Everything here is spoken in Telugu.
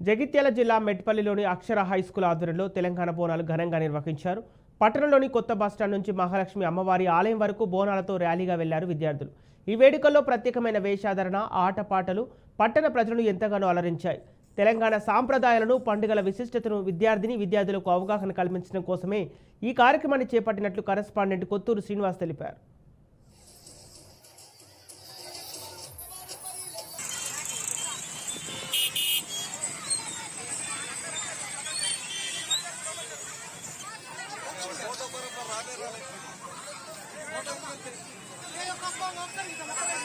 జగిత్యాల జిల్లా మెట్పల్లిలోని అక్షర హైస్కూల్ ఆధ్వర్యంలో తెలంగాణ బోనాలు ఘనంగా నిర్వహించారు. పట్టణంలోని కొత్త బస్టాండ్ నుంచి మహాలక్ష్మి అమ్మవారి ఆలయం వరకు బోనాలతో ర్యాలీగా వెళ్లారు విద్యార్థులు. ఈ వేడుకల్లో ప్రత్యేకమైన వేషాధరణ, ఆటపాటలు పట్టణ ప్రజలను ఎంతగానో అలరించాయి. తెలంగాణ సాంప్రదాయాలను, పండుగల విశిష్టతను విద్యార్థులకు అవగాహన కల్పించడం కోసమే ఈ కార్యక్రమాన్ని చేపట్టినట్లు కరెస్పాండెంట్ కొత్తూరు శ్రీనివాస్ తెలిపారు. फोटो